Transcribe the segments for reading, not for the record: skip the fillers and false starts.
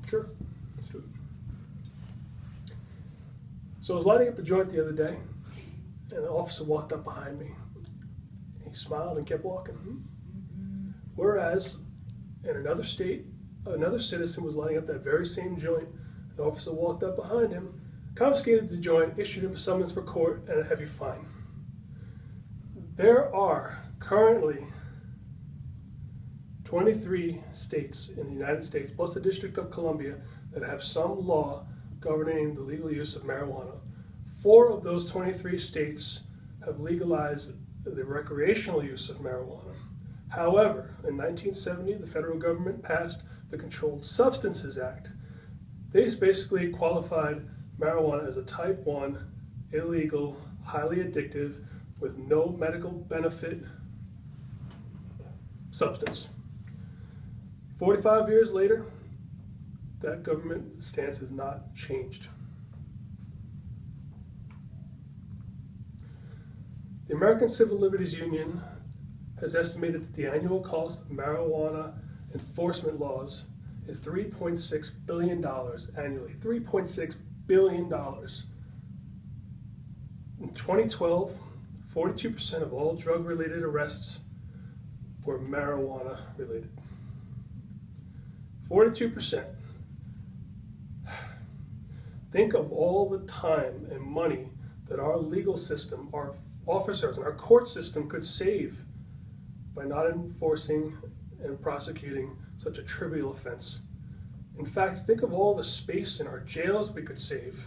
Sure, let's do it. So I was lighting up a joint the other day, and an officer walked up behind me. He smiled and kept walking. Whereas in another state, another citizen was lighting up that very same joint. An officer walked up behind him, confiscated the joint, issued him a summons for court and a heavy fine. There are currently 23 states in the United States, plus the District of Columbia, that have some law governing the legal use of marijuana. 4 of those 23 states have legalized the recreational use of marijuana. However, in 1970, the federal government passed the Controlled Substances Act. They basically qualified marijuana as a type 1, illegal, highly addictive, with no medical benefit substance. 45 years later, that government stance has not changed. The American Civil Liberties Union has estimated that the annual cost of marijuana enforcement laws is $3.6 billion annually. $3.6 billion. In 2012, 42% of all drug-related arrests were marijuana-related. 42%. Think of all the time and money that our legal system, our officers, and our court system could save by not enforcing and prosecuting such a trivial offense. In fact, think of all the space in our jails we could save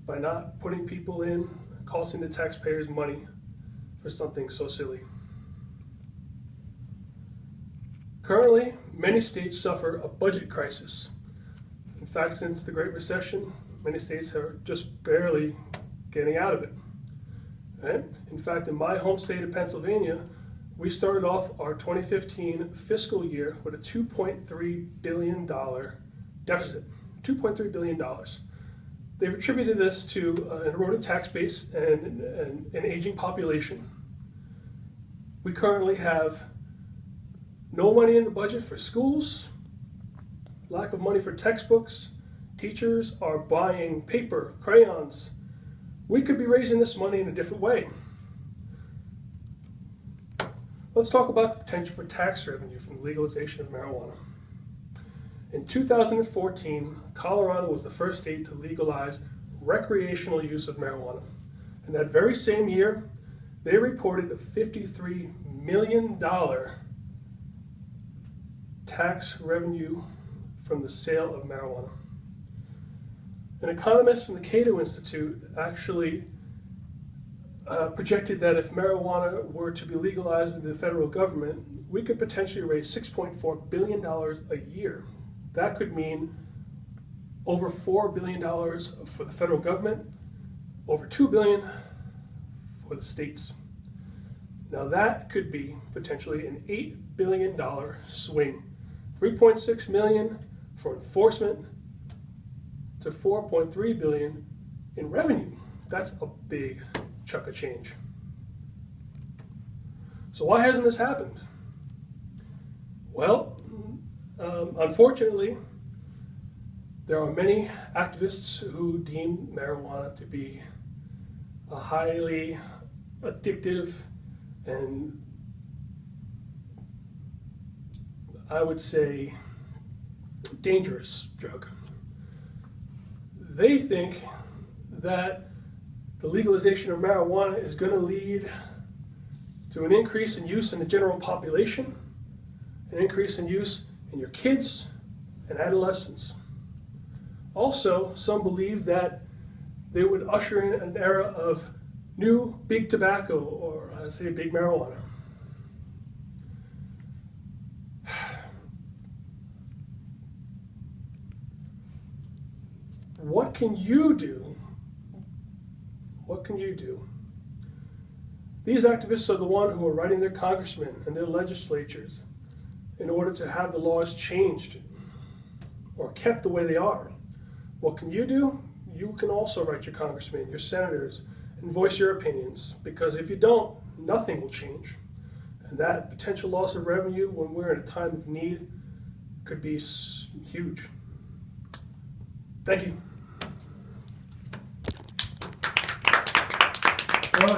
by not putting people in, costing the taxpayers money for something so silly. Currently, many states suffer a budget crisis. In fact, since the Great Recession, many states are just barely getting out of it. Right? In fact, in my home state of Pennsylvania, we started off our 2015 fiscal year with a $2.3 billion deficit. $2.3 billion. They've attributed this to an eroded tax base and an aging population. We currently have no money in the budget for schools, lack of money for textbooks, teachers are buying paper, crayons. We could be raising this money in a different way. Let's talk about the potential for tax revenue from the legalization of marijuana. In 2014, Colorado was the first state to legalize recreational use of marijuana. And that very same year, they reported a $53 million tax revenue from the sale of marijuana. An economist from the Cato Institute actually projected that if marijuana were to be legalized with the federal government, we could potentially raise $6.4 billion a year. That could mean over $4 billion for the federal government, over $2 billion for the states. Now that could be potentially an $8 billion swing. $3.6 million for enforcement to $4.3 billion in revenue. That's a big chunk of change. So why hasn't this happened? Well, unfortunately, there are many activists who deem marijuana to be a highly addictive and, I would say, dangerous drug. They think that the legalization of marijuana is going to lead to an increase in use in the general population, an increase in use in your kids and adolescents. Also, some believe that they would usher in an era of new big tobacco, or I'd say big marijuana. What can you do? What can you do? These activists are the ones who are writing their congressmen and their legislatures in order to have the laws changed or kept the way they are. What can you do? You can also write your congressmen, your senators, and voice your opinions, because if you don't, nothing will change. And that potential loss of revenue when we're in a time of need could be huge. Thank you. Well,